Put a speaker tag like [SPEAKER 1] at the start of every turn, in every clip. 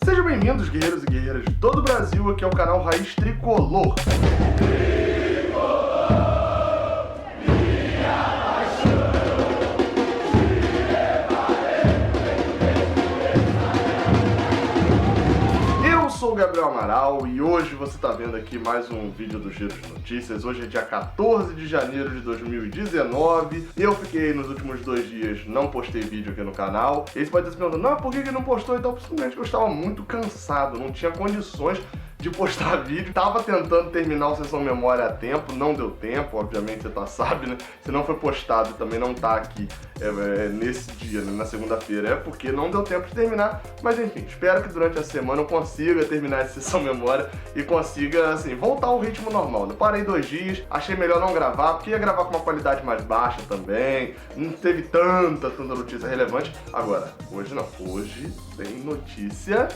[SPEAKER 1] Sejam bem-vindos, guerreiros e guerreiras de todo o Brasil, aqui é o canal Raiz Tricolor. Eu sou o Gabriel Amaral e hoje você está vendo aqui mais um vídeo do Giro de Notícias. Hoje é dia 14 de janeiro de 2019 e eu fiquei nos últimos 2 dias, não postei vídeo aqui no canal. E aí você pode estar se perguntando, não, por que não postou? Então, simplesmente eu estava muito cansado, não tinha condições de postar vídeo. Tava tentando terminar o Sessão Memória a tempo, não deu tempo, obviamente você sabe, né? Se não foi postado e também não tá aqui nesse dia, né? Na segunda-feira, é porque não deu tempo de terminar. Mas enfim, espero que durante a semana eu consiga terminar essa Sessão Memória e consiga, assim, voltar ao ritmo normal. Eu parei 2 dias, achei melhor não gravar, porque ia gravar com uma qualidade mais baixa também, não teve tanta notícia relevante. Agora, hoje não, hoje tem notícia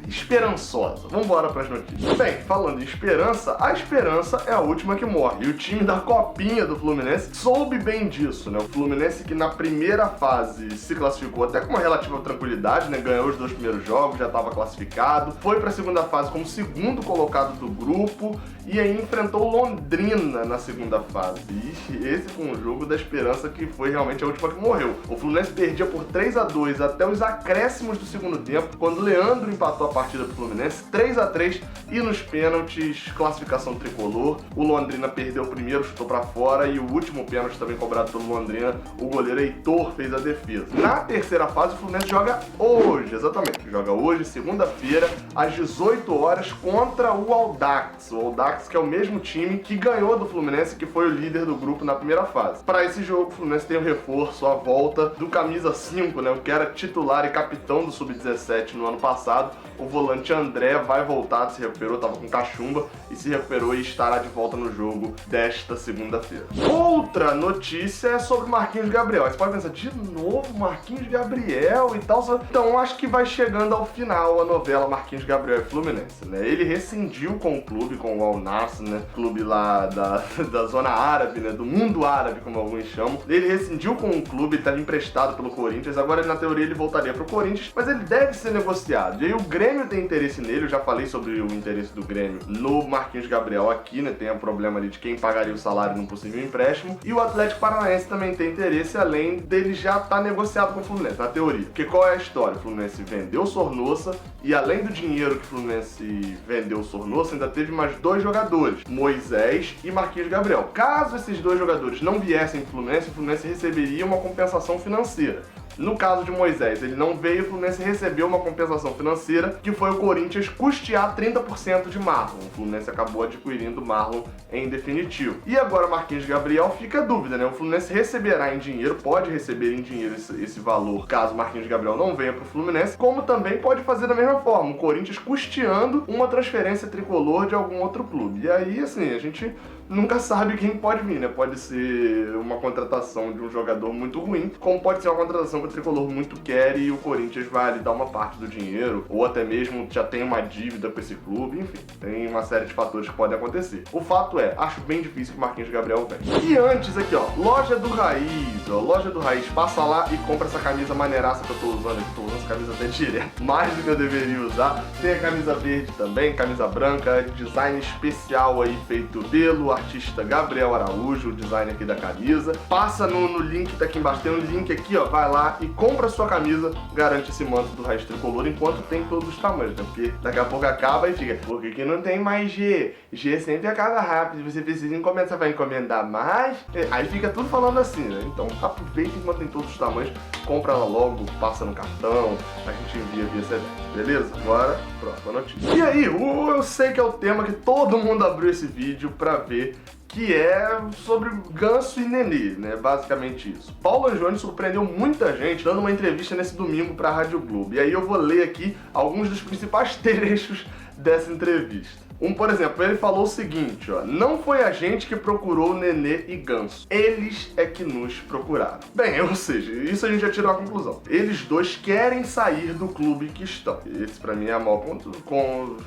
[SPEAKER 1] esperançosa. Vamos embora para as notícias. Bem, falando em esperança, a esperança é a última que morre. E o time da Copinha do Fluminense soube bem disso, né? O Fluminense que na primeira fase se classificou até com uma relativa tranquilidade, né? Ganhou os 2 primeiros jogos, já estava classificado. Foi para a segunda fase como segundo colocado do grupo e aí enfrentou Londrina na segunda fase. E esse foi um jogo da esperança que foi realmente a última que morreu. O Fluminense perdia por 3-2 até os acréscimos do segundo tempo, quando Leandro empatou a partida do Fluminense 3-3 e nos pênaltis, classificação tricolor. O Londrina perdeu o primeiro, chutou pra fora e o último pênalti também cobrado pelo Londrina, o goleiro Heitor fez a defesa. Na terceira fase o Fluminense joga hoje, exatamente, joga hoje, segunda-feira, às 18 horas contra o Audax. O Audax que é o mesmo time que ganhou do Fluminense, que foi o líder do grupo na primeira fase. Para esse jogo o Fluminense tem o reforço, a volta do camisa 5, né, o que era titular e capitão do Sub-17 no ano passado. O volante André vai voltar, se recuperou, estava com cachumba e se recuperou e estará de volta no jogo desta segunda-feira. Outra notícia é sobre Marquinhos Gabriel. Você pode pensar, de novo Marquinhos Gabriel e tal? Então acho que vai chegando ao final a novela Marquinhos Gabriel e Fluminense, né? Ele rescindiu com o clube, com o Al Nassr, né? Clube lá da zona árabe, né? Do mundo árabe, como alguns chamam. Ele rescindiu com o clube, estava emprestado pelo Corinthians. Agora, na teoria, ele voltaria para o Corinthians, mas ele deve ser negociado. E aí o Grêmio tem interesse nele, eu já falei sobre o interesse do Grêmio no Marquinhos Gabriel aqui, né? Tem o problema ali de quem pagaria o salário num possível empréstimo. E o Atlético Paranaense também tem interesse, além dele já estar negociado com o Fluminense, na teoria. Porque qual é a história? O Fluminense vendeu o Sornosa e além do dinheiro que o Fluminense vendeu o Sornosa, ainda teve mais 2 jogadores, Moisés e Marquinhos Gabriel. Caso esses 2 jogadores não viessem pro Fluminense, o Fluminense receberia uma compensação financeira. No caso de Moisés, ele não veio, o Fluminense recebeu uma compensação financeira, que foi o Corinthians custear 30% de Marlon. O Fluminense acabou adquirindo Marlon em definitivo. E agora Marquinhos Gabriel, fica a dúvida, né? O Fluminense receberá em dinheiro, pode receber em dinheiro esse valor, caso Marquinhos Gabriel não venha pro Fluminense, como também pode fazer da mesma forma, o Corinthians custeando uma transferência tricolor de algum outro clube. E aí, assim, a gente nunca sabe quem pode vir, né? Pode ser uma contratação de um jogador muito ruim, como pode ser uma contratação que o tricolor muito quer e o Corinthians vai ali dar uma parte do dinheiro, ou até mesmo já tem uma dívida com esse clube, enfim, tem uma série de fatores que podem acontecer. O fato é, acho bem difícil que o Marquinhos Gabriel venha. E antes aqui, ó, Loja do Raiz, ó, Loja do Raiz, passa lá e compra essa camisa maneiraça que eu tô usando aqui, tô usando essa camisa até direto, mais do que eu deveria usar. Tem a camisa verde também, camisa branca, design especial aí feito pelo artista Gabriel Araújo, o design aqui da camisa. Passa no link que tá aqui embaixo, tem um link aqui, ó, vai lá e compra a sua camisa, garante esse manto do Raiz Tricolor enquanto tem todos os tamanhos, né? Porque daqui a pouco acaba e fica, por que não tem mais G? G sempre acaba rápido, você precisa encomendar, você vai encomendar mais? Aí fica tudo falando assim, né? Então aproveita enquanto tem todos os tamanhos, compra ela logo, passa no cartão, a gente envia via CVC, beleza? Agora, próxima notícia. E aí, eu sei que é o tema que todo mundo abriu esse vídeo pra ver, que é sobre Ganso e Nenê, né? Basicamente isso. Paulo Angione surpreendeu muita gente dando uma entrevista nesse domingo para a Rádio Globo. E aí eu vou ler aqui alguns dos principais trechos dessa entrevista. Por exemplo, ele falou o seguinte, ó: não foi a gente que procurou Nenê e Ganso, eles é que nos procuraram. Bem, ou seja, isso a gente já tirou a conclusão. Eles dois querem sair do clube que estão. Esse pra mim é a maior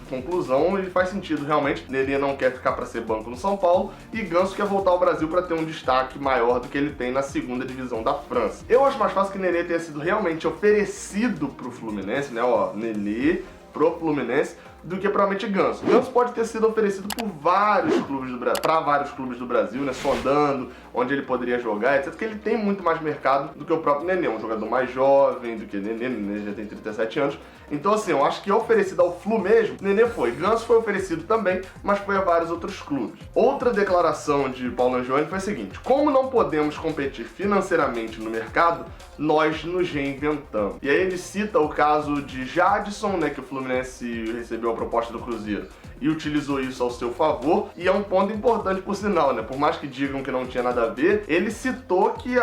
[SPEAKER 1] conclusão e faz sentido realmente. Nenê não quer ficar pra ser banco no São Paulo e Ganso quer voltar ao Brasil pra ter um destaque maior do que ele tem na segunda divisão da França. Eu acho mais fácil que Nenê tenha sido realmente oferecido pro Fluminense, né, ó, Nenê pro Fluminense, do que provavelmente Ganso. Ganso pode ter sido oferecido por vários clubes para vários clubes do Brasil, né, sondando onde ele poderia jogar, etc, porque ele tem muito mais mercado do que o próprio Nenê, um jogador mais jovem do que Nenê já tem 37 anos. Então, assim, eu acho que oferecido ao Flu mesmo, Nenê foi. Ganso foi oferecido também, mas foi a vários outros clubes. Outra declaração de Paulo Angione foi a seguinte: como não podemos competir financeiramente no mercado, nós nos reinventamos. E aí ele cita o caso de Jadson, né, que o Fluminense recebeu a proposta do Cruzeiro e utilizou isso ao seu favor, e é um ponto importante por sinal, né? Por mais que digam que não tinha nada a ver, ele citou que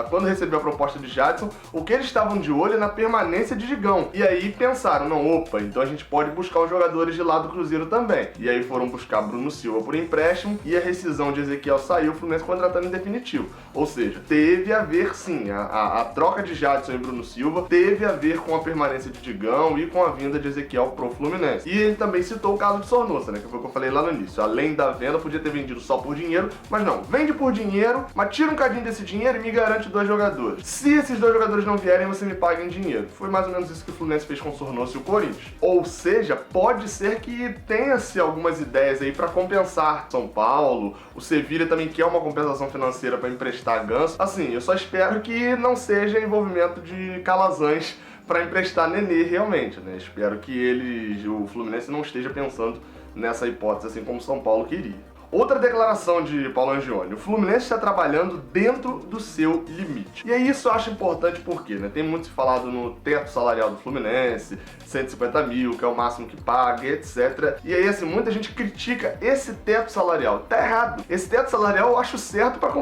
[SPEAKER 1] quando recebeu a proposta de Jadson, o que eles estavam de olho é na permanência de Digão. E aí pensaram, não, opa, então a gente pode buscar os jogadores de lá do Cruzeiro também. E aí foram buscar Bruno Silva por empréstimo, e a rescisão de Ezequiel saiu, o Fluminense contratando em definitivo. Ou seja, teve a ver sim, a troca de Jadson e Bruno Silva teve a ver com a permanência de Digão e com a vinda de Ezequiel pro Fluminense. E ele também citou o caso de Sornosa, né, que foi o que eu falei lá no início. Além da venda, podia ter vendido só por dinheiro, mas não, vende por dinheiro, mas tira um cadinho desse dinheiro e me garante 2 jogadores. Se esses 2 jogadores não vierem, você me paga em dinheiro. Foi mais ou menos isso que o Fluminense fez com o Sornosa e o Corinthians. Ou seja, pode ser que tenha-se algumas ideias aí para compensar São Paulo. O Sevilha também quer uma compensação financeira para emprestar Ganso. Assim, eu só espero que não seja envolvimento de calazães para emprestar Nenê realmente, né? Espero que o Fluminense não esteja pensando nessa hipótese assim como São Paulo queria. Outra declaração de Paulo Angione: o Fluminense está trabalhando dentro do seu limite. E aí isso eu acho importante porque, né, tem muito se falado no teto salarial do Fluminense, 150 mil, que é o máximo que paga, etc. E aí, assim, muita gente critica esse teto salarial. Tá errado. Esse teto salarial eu acho certo para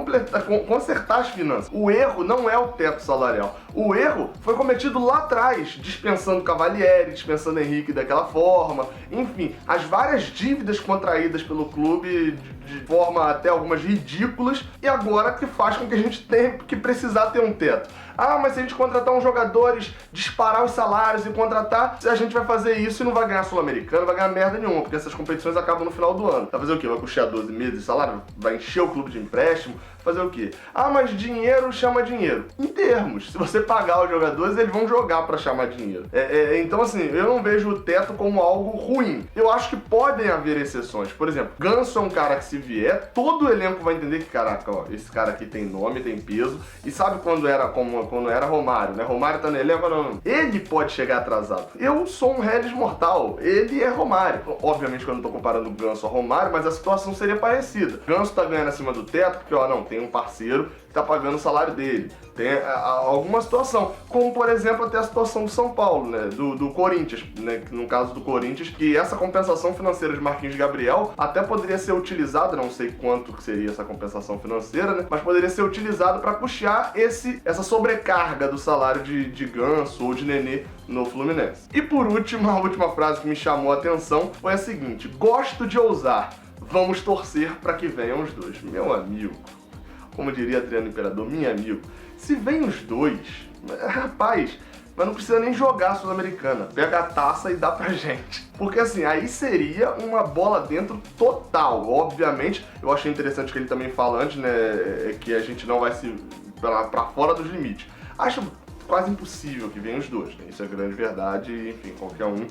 [SPEAKER 1] consertar as finanças. O erro não é o teto salarial. O erro foi cometido lá atrás, dispensando Cavalieri, dispensando Henrique daquela forma. Enfim, as várias dívidas contraídas pelo clube de forma até algumas ridículas, e agora que faz com que a gente tenha que precisar ter um teto. Ah, mas se a gente contratar uns jogadores, disparar os salários e contratar, a gente vai fazer isso e não vai ganhar Sul-Americano, não vai ganhar merda nenhuma, porque essas competições acabam no final do ano. Vai fazer o quê? Vai custear 12 meses de salário? Vai encher o clube de empréstimo? Fazer o quê? Ah, mas dinheiro chama dinheiro. Em termos, se você pagar os jogadores, eles vão jogar pra chamar dinheiro. Então, assim, eu não vejo o teto como algo ruim. Eu acho que podem haver exceções. Por exemplo, Ganso é um cara que, se vier, todo o elenco vai entender que, caraca, ó, esse cara aqui tem nome, tem peso, e sabe quando era Romário, né? Romário tá no elenco, não. Ele pode chegar atrasado. Eu sou um Regis mortal, ele é Romário. Obviamente que eu não tô comparando o Ganso a Romário, mas a situação seria parecida. Ganso tá ganhando acima do teto, porque, ó, não, tem um parceiro que tá pagando o salário dele. Tem alguma situação, como por exemplo até a situação do São Paulo, né, do Corinthians, né, no caso do Corinthians, que essa compensação financeira de Marquinhos Gabriel até poderia ser utilizada, não sei quanto que seria essa compensação financeira, né, mas poderia ser utilizado para puxar essa sobrecarga do salário de Ganso ou de Nenê no Fluminense. E por último, a última frase que me chamou a atenção foi a seguinte: gosto de ousar, vamos torcer para que venham os dois. Meu amigo, como diria Adriano Imperador, meu amigo, se vem os dois, rapaz, mas não precisa nem jogar a Sul-Americana. Pega a taça e dá pra gente. Porque assim, aí seria uma bola dentro total. Obviamente, eu achei interessante que ele também fala antes, né, que a gente não vai se pra fora dos limites. Acho quase impossível que venham os dois, né? Isso é grande verdade, enfim, qualquer um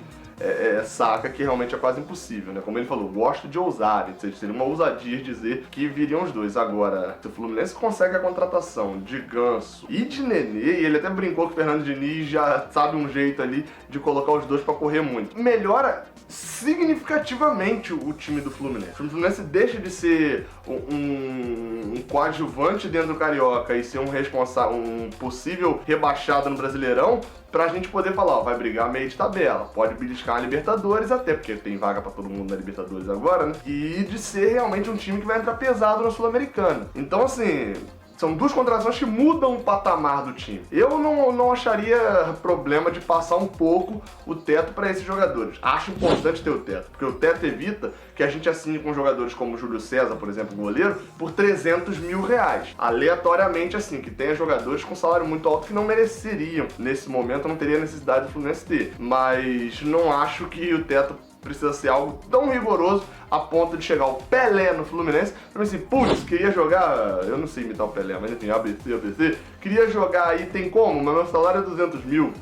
[SPEAKER 1] saca que realmente é quase impossível, né? Como ele falou, gosto de ousar, seria uma ousadia dizer que viriam os dois. Agora, se o Fluminense consegue a contratação de Ganso e de Nenê, e ele até brincou que o Fernando Diniz já sabe um jeito ali de colocar os dois pra correr muito, melhora significativamente o time do Fluminense. O Fluminense deixa de ser um coadjuvante dentro do Carioca e ser um possível rebaixado no Brasileirão, pra gente poder falar, ó, vai brigar meio de tabela, pode beliscar a Libertadores, até porque tem vaga pra todo mundo na Libertadores agora, né? E de ser realmente um time que vai entrar pesado na Sul-Americana. Então, assim, São duas contratações que mudam o patamar do time. Eu não acharia problema de passar um pouco o teto para esses jogadores. Acho importante ter o teto, porque o teto evita que a gente assine com jogadores como o Júlio César, por exemplo, goleiro, por 300 mil reais. Aleatoriamente, assim, que tenha jogadores com salário muito alto que não mereceriam. Nesse momento, não teria necessidade do Fluminense ter. Mas não acho que o teto precisa ser algo tão rigoroso a ponto de chegar o Pelé no Fluminense pra mim assim, putz, queria jogar, eu não sei imitar o Pelé, mas enfim, ABC, queria jogar aí, tem como? Mas meu salário é 200 mil.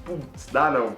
[SPEAKER 1] Putz, dá não.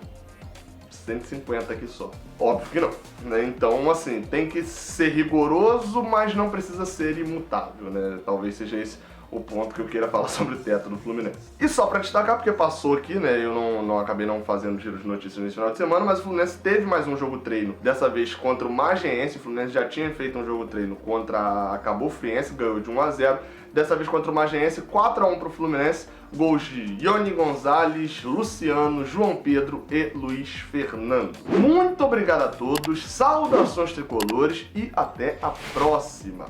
[SPEAKER 1] 150 aqui só. Óbvio que não, né? Então, assim, tem que ser rigoroso, mas não precisa ser imutável, né? Talvez seja esse o ponto que eu queira falar sobre o teto do Fluminense. E só pra destacar, porque passou aqui, né, eu não acabei não fazendo giro de notícias nesse final de semana, mas o Fluminense teve mais um jogo treino, dessa vez contra o Magiense. O Fluminense já tinha feito um jogo treino contra a Cabo Friense, ganhou de 1-0, dessa vez contra o Magiense, 4-1 pro Fluminense, gols de Ione Gonzalez, Luciano, João Pedro e Luiz Fernando. Muito obrigado a todos, saudações tricolores e até a próxima!